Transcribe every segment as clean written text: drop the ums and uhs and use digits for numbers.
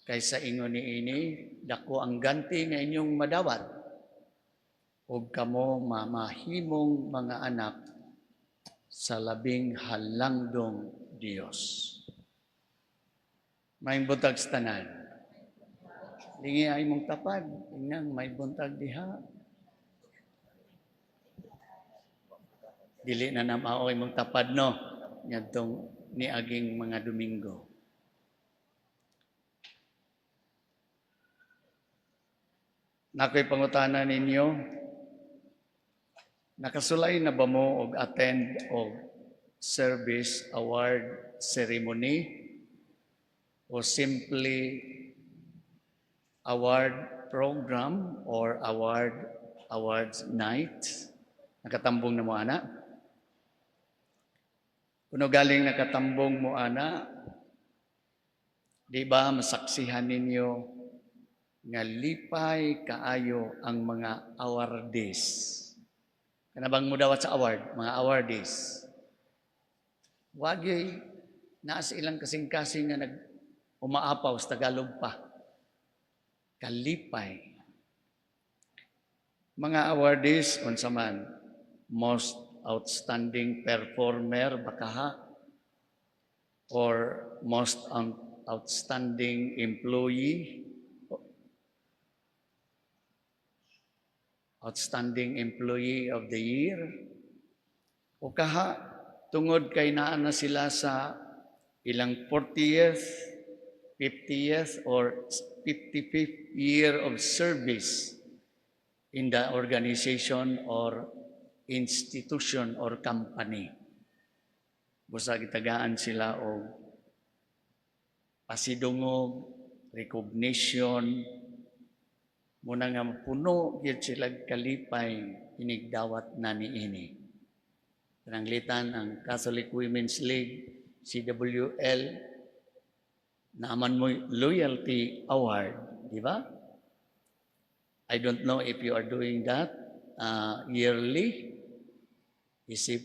Kaysa ingon niini, dako ang ganti nga inyong madawat. Ug kamo mamahimong mga anak sa labing halangdong Dios. May buntag sa tanan. Lingi ay mong tapad, tingnan may buntag diha. Dili na namao imong tapad no, ngadtong niaging mga Domingo. Nakoy pangutana ninyo, nakasulay na ba mo og attend og service award ceremony o simply award program or awards night? Nakatambong na mo ana? Kuno galing nakatambong mo ana, di ba masaksihan ninyo nga lipay kaayo ang mga awardees? Kanabang mo dawat sa award, mga awardees. Wagay naa sa ilang kasing-kasing nga umaapaw sa Tagalog pa. Kalipay. Mga awardees unsa man, most outstanding performer bakaha or most outstanding employee, outstanding employee of the year, o kaha tungod kay naa na sila sa ilang 40th, 50th or 55th year of service in the organization or institution or company. Busa gitagaan sila og pasidungog, recognition, muna nga puno gyud sila kalipay inigdawat na niini. Pananglitan ang Catholic Women's League, CWL, naaman mo loyalty award, di ba? I don't know if you are doing that yearly. Isip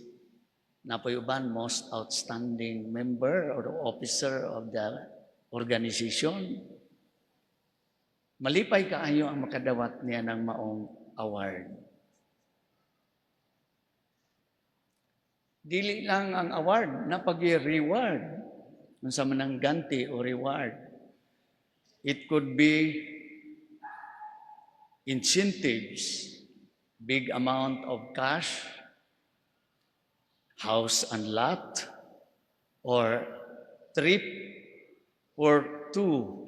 napayuban most outstanding member or officer of the organization. Malipay kaayo ang makadawat niya ng maong award. Dili lang ang award, napag-reward. Unsa man ang ganti o reward. It could be incentives, big amount of cash, house and lot, or trip or two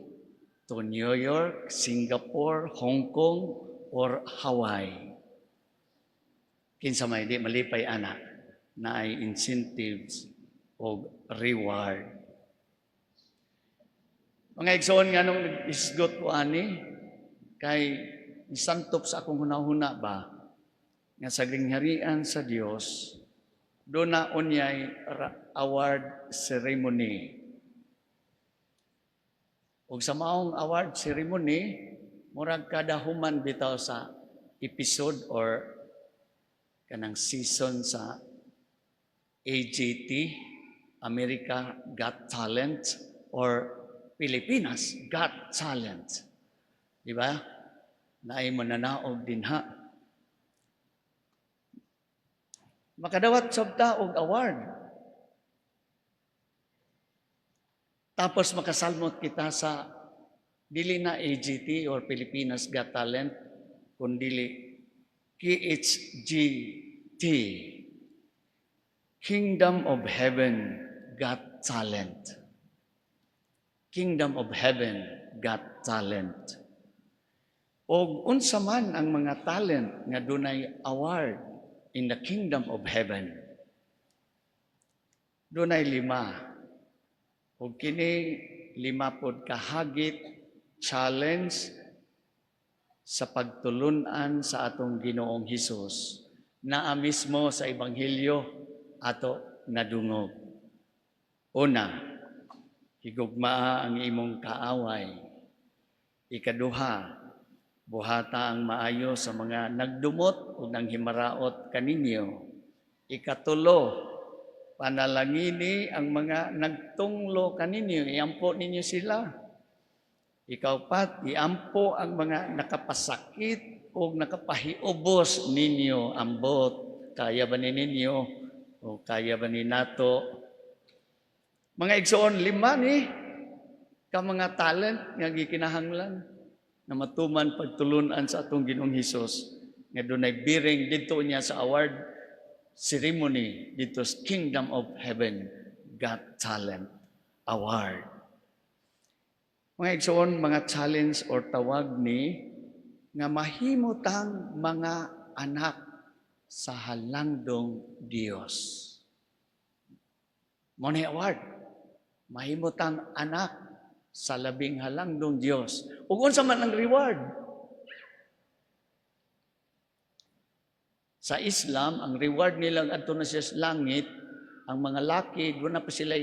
to New York, Singapore, Hong Kong, or Hawaii. Kinsa may di malipay ana na ay incentives o reward. Mga igsoon nga nung nag-isgot ko ani, kay isantop sa akong hunahuna ba, nga sa gingharian sa Dios, doon na unyay award ceremony. Ug sa maong award ceremony, murag kada human bitaw sa episode or kanang season sa AGT, America Got Talent, or Pilipinas Got Talent. Di ba? Naay mananaog dinha. Makadawat sabta og award. Tapos makasalmot kita sa dili na AGT or Pilipinas Got Talent, kundi KHGT, Kingdom of Heaven Got Talent. Kingdom of Heaven Got Talent. O unsa man ang mga talent nga dunay award in the Kingdom of Heaven. Dunay 5. O kini 5 pod kahagit challenge sa pagtulunan sa atong Ginoong Hesus naa mismo sa Ebanghelyo ato nadungog. Una, higugmaa ang imong kaaway. Ikaduha, buhata ang maayo sa mga nagdumot o nanghimaraot kaninyo. Ikatulo, panalangini ang mga nagtunglo kaninyo. Iampo ninyo sila. Ikaw pat, iampo ang mga nakapasakit o nakapahiubos ninyo ambot. Kaya ba ninyo? O kaya ba ni nato? Mga igsoon, 5 ni ka mga talent nga gikinahanglan na matuman pagtulunan sa atong Ginoong Hesus nga dunay biring dito niya sa award ceremony dito sa Kingdom of Heaven Got Talent Award. Mga igsoon, mga challenge or tawag ni nga mahimutang mga anak sa halangdong Dios. Mo ni award, mahimutang anak sa labing halangdong Dios. Ug unsa man ang reward? Sa Islam, ang reward nila adto na sa langit, ang mga laki, doon na pa sila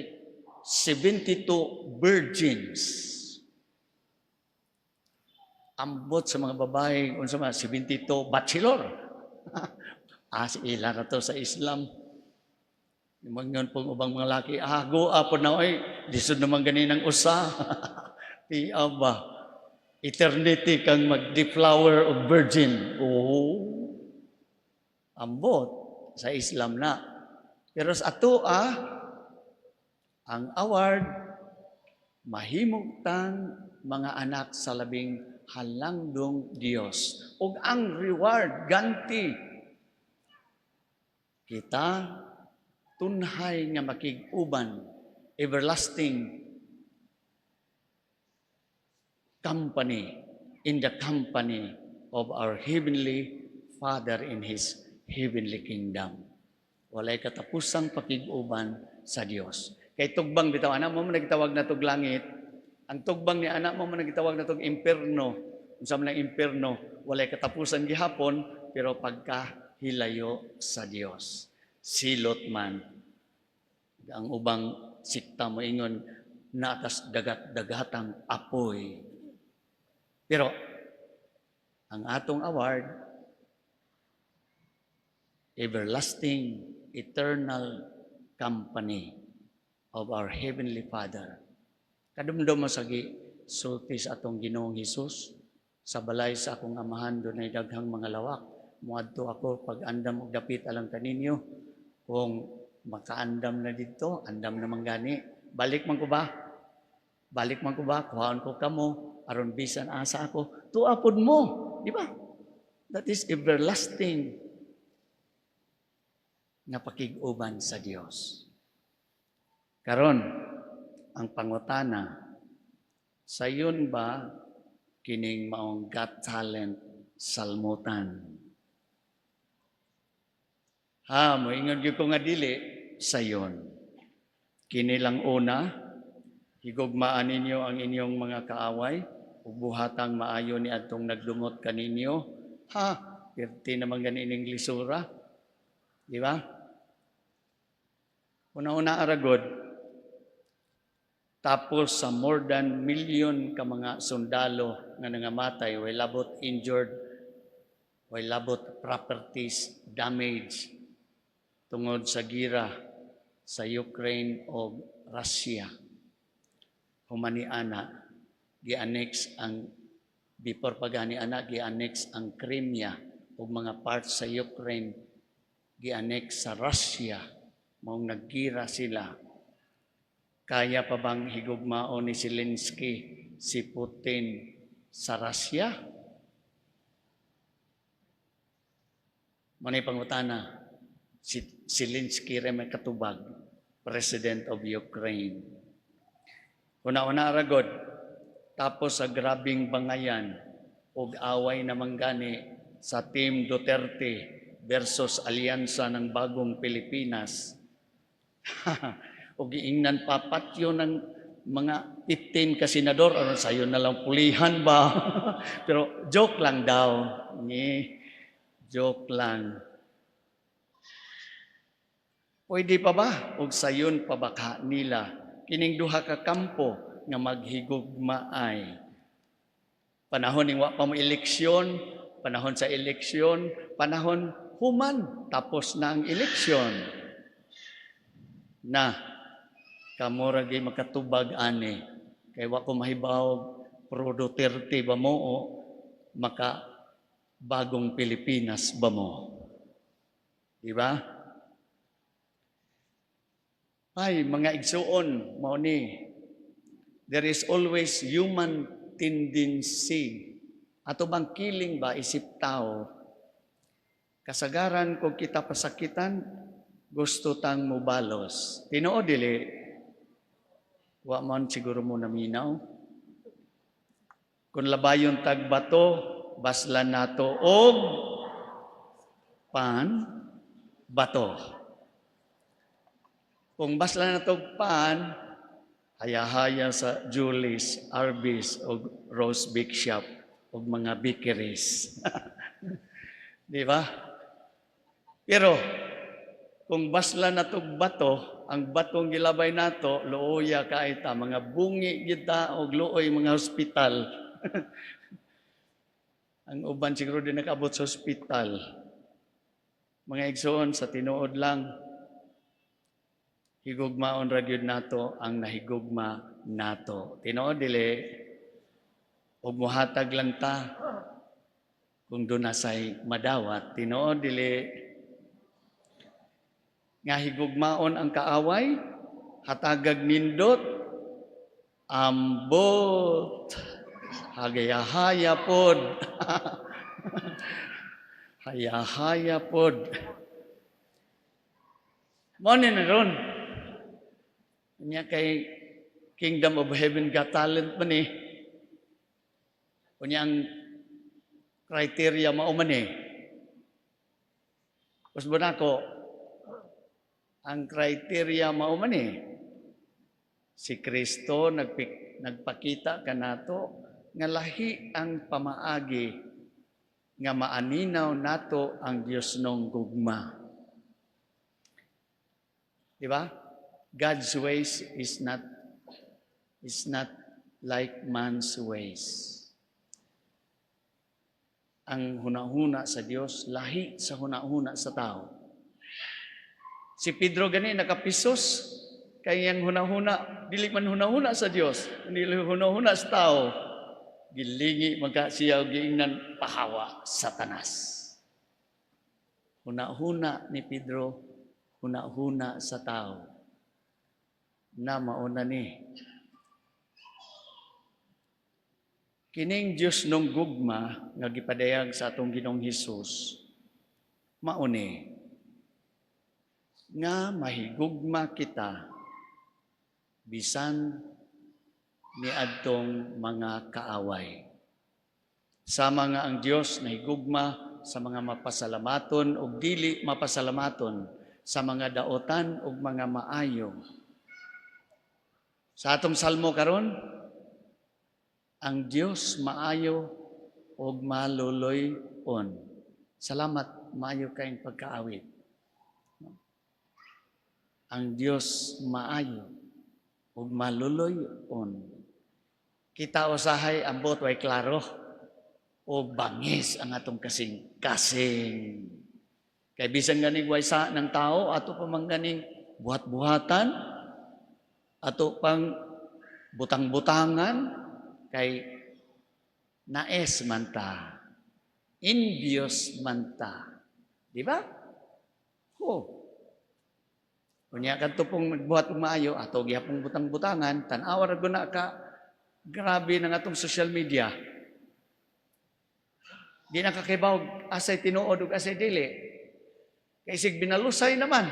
72 virgins. Ambot sa mga babae, unsa man 72 bachelor. Ila na to sa Islam. Mangon pong ubang mga laki, go po na oy, disod naman ganinang usa. Ti aba, eternity kang mag-deflower of virgin. Oh, ambot sa Islam na. Pero sa ato ang award, mahimutang mga anak sa labing halangdong Dios. Ug ang reward, ganti, kita tunhay nga makig-uban, everlasting company in the company of our Heavenly Father in His Heavenly Kingdom. Walay katapusang pakig-uban sa Dios. Kay tugbang bitaw, anak mo nagtawag na tog langit, ang tugbang ni anak mo nagtawag na tog imperno. Unsa man ang imperno, walay katapusan gihapon, pero pagkahilayo sa Dios. Silot man. Ang ubang sikta mo ingon, natas dagat-dagatang apoy. Pero, ang atong award, everlasting, eternal company of our Heavenly Father. Kadumdum mo sagi, sulti sa atong Ginoong Hesus, sa balay sa akong amahan, doon ay daghang mga lawak. Muadto ako pag andam og dapit alang kaninyo. Kung makaandam na dito, andam naman gani. Balik man ko ba? Balik man ko ba? Kuhaan ko kamo, aron bisan asa ako. Tuapod mo, di ba? That is everlasting nga pakig-uban sa Dios. Karon, ang pangutana, sayon ba kining maong Got Talent salmutan? Moingon gyud ko nga dili sayon. Kini lang una, higugmaan ninyo ang inyong mga kaaway, ug buhatang maayo ni adtong nagdumot kaninyo. Perti naman ganining lisura. Di ba? Una-una aragod, tapos sa more than million ka mga sundalo nga nangamatay, way labot injured, way labot properties damaged tungod sa gira sa Ukraine o Russia. Humaniana, gi-annex ang, before pagani-ana, gi-annex ang Crimea o mga parts sa Ukraine, gi-annex sa Russia, maong naggira sila. Kaya pa bang higugmao ni Zelensky si Putin sa Russia? Manay pangutana, si Zelensky rin may katubag, President of Ukraine. Una-una aragod, tapos sa grabing bangayan, ug away naman gani sa Team Duterte versus alyansa ng Bagong Pilipinas. O giingnan papatyo ng mga 15 ka senador, ano sayo na lang pulihan ba? Pero joke lang daw. Joke lang. Pwede pa ba? O sayon pa baka nila. Kining duha ka kampo nga maghigugmaay. Panahon ng wa pa mo eleksyon, panahon sa eleksyon, panahon human, tapos na ang eleksyon. Na, kamura gay makatubag ani, kay wa ko mahibaw pro Duterte ba mo o maka bagong Pilipinas ba mo? Di ba? Ay, mga igsuon, mao ni, there is always human tendency. Ato bang kiling ba isip tao? Kasagaran kung kita pasakitan, gusto tang mubalos. Tinuod dili, wa man siguro mo naminaw. Kung labayon tagbato, baslan nato og bato. Kung baslan nato og haya-haya sa Julie's, Arby's o Rose Bake Shop o mga bakeries. Di ba? Pero kung baslan nato og bato, ang batong gilabay nato, looya kaita, mga bungi kita o looy mga hospital. Ang uban siguro din nakabot sa hospital. Mga igsoon sa tinuod lang, higugmaon ra gyud nato ang nahigugma nato. Tinuod dili, ug mohatag lang ta kung doon na say madawat. Tinuod dili, nga higugmaon ang kaaway, hatagag nindot, ambot, hagayahaya pod. Haya-haya pod. Mo ni na ron. Nya kay Kingdom of Heaven Got Talent man eh. Kunya ang criteria mao man eh. Kusbo na ko, ang criteria mao man eh. Si Kristo nagpakita kanato nga lahi ang pamaagi nga maaninaw nato ang Dios nung gugma. Di ba? God's ways is not like man's ways. Ang hunahuna sa Dios lahi sa hunahuna sa tao. Si Pedro gani nakapisos kay ang hunahuna dili man hunahuna sa Dios, dili hunahuna sa tao. Gilingi magka siya giingnan pahawa Satanas. Hunahuna ni Pedro, hunahuna sa tao. Na mauna ni. Kining Dios nung gugma nga gipadayag sa atong Ginoong Hesus, mauni nga mahigugma kita bisan ni adtong mga kaaway. Sama nga ang Dios nahigugma sa mga mapasalamaton o dili mapasalamaton, sa mga daotan o mga maayo. Sa atong salmo karon, ang Dios maayo o maluloy-on. Salamat, maayo kayong pagkaawit. Ang Dios maayo o maluloy-on. Kita usahay ambot way klaro o bangis ang atong kasing-kasing. Kay bisan ganing way sa ng tao ato pa man ganing buhat-buhatan, ato pang butang-butangan kay naes man ta, envious man ta. Di ba? Kunya kadto pong nagbuhat og maayo ato gyapong butang-butangan, tan-awa ra guna ka. Grabe ng atong social media. Di nakakibaw asay tinuod ug asay dili. Kay sig binalusay naman.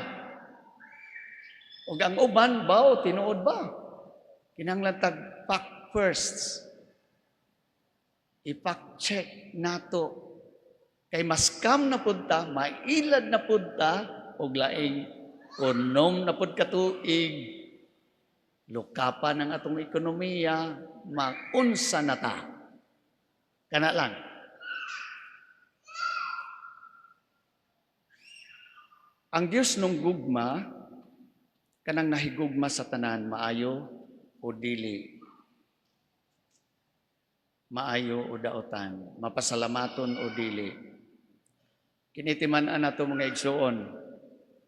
Ug ang uban baw tinuod ba? Kinahanglan tag fact first. I-fact check nato. Kay mas scam na pud ta, mailad na pud ta ug laing kunom na pud katuig. Lukapan ang atong ekonomiya, maunsa na ta. Kana lang. Ang Dios nung gugma, kanang nahigugma sa tanan, maayo o dili. Maayo o daotan, mapasalamaton o dili. Kinitiman-an nato mga igsuon,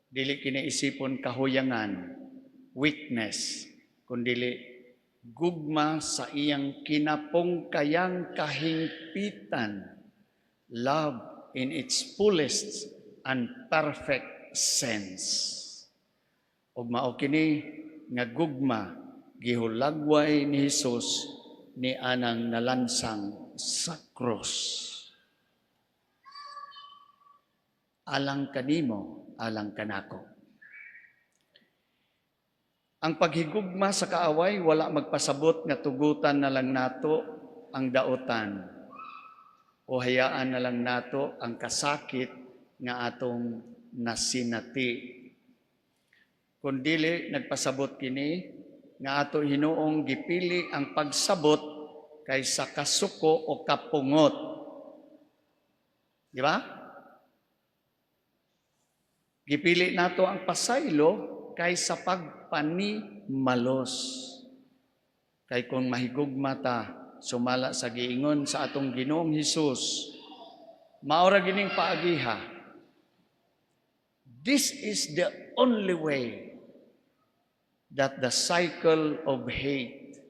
dili kiniisipon kahuyangan, weakness, kundili gugma sa iyang kinapungkayang kahingpitan, love in its fullest and perfect sense. Ug mao kini nga gugma gihulagway ni Hesus ni anang nalansang sa krus. Alang kanimo, alang kanako. Ang paghigugma sa kaaway wala magpasabot nga tugutan na lang nato ang daotan o hayaan na lang nato ang kasakit nga atong nasinati. Kundili nagpasabot kini nga ato hinuong gipili ang pagsabot kaysa kasuko o kapungot. Di ba? Gipili nato ang pasaylo kaysa pagpanimalos. Kay kung mahigugma ta, sumala sa giingon sa atong Ginoong Hesus, maura gining paagiha. This is the only way that the cycle of hate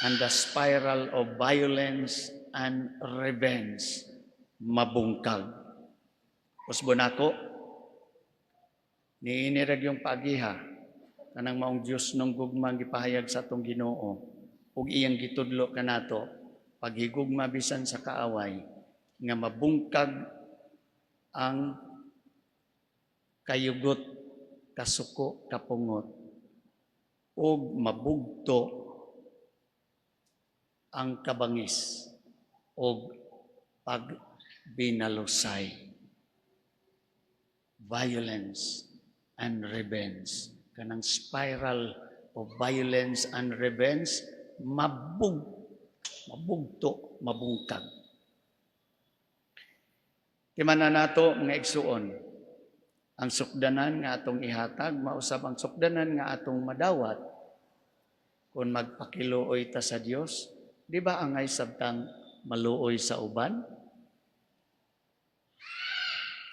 and the spiral of violence and revenge mabungkag. Usbon ako, niinirag yung paagiha, kanang maong Diyos nung gugmang gipahayag sa atong Ginoo, ug iyang gitudlo kanato, paghigugma bisan sa kaaway, nga mabungkag ang kayugot, kasuko, kapungot, ug mabugto ang kabangis ug pagbinalusay. Violence and revenge. Kanang spiral of violence and revenge, mabugto, mabungkag. Timana nato mga igsuon, ang sukdanan nga atong ihatag, mausab ang sukdanan nga atong madawat, kung magpakiluoy ta sa Dios, di ba angay sabtang maluoy sa uban?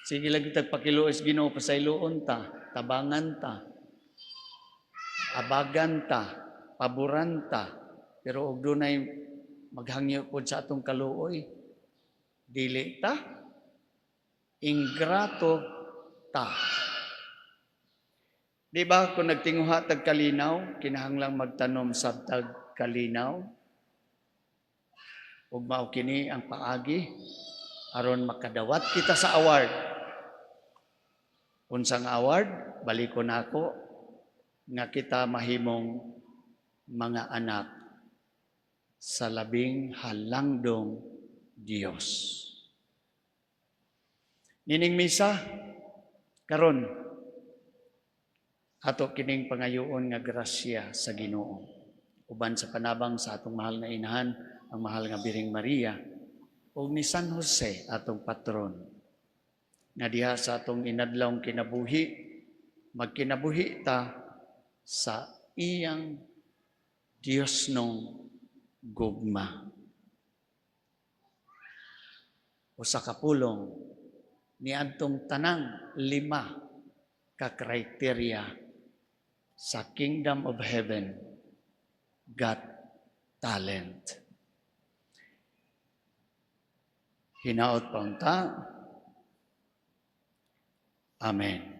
Sige lagi tagpakiluoy sa Ginoo, pasayloon ta, tabangan ta, abagan ta, paboran ta, pero og dunay maghangyo pod sa atong kaluoy, dili ta, ingrato ta. Di ba kung nagtinguha tag kalinaw, kinahanglang magtanom sa tag kalinaw, ug mao kini ang paagi aron makadawat kita sa award. Unsang award, balikon ako nga kita mahimong mga anak sa labing halangdong Dios. Nining misa karon ato kining pangayoon nga grasya sa Ginoo. Uban sa panabang sa atong mahal na inahan, ang mahal nga Biring Maria, ug ni San Jose atong patron. Nga diha sa atong inadlawng kinabuhi, magkinabuhi ta sa iyang Dios nung gugma. O sa kapulong, niadtong tanang 5 ka kriteria sa Kingdom of Heaven, Got Talent. Hinaot pa unta. Amen.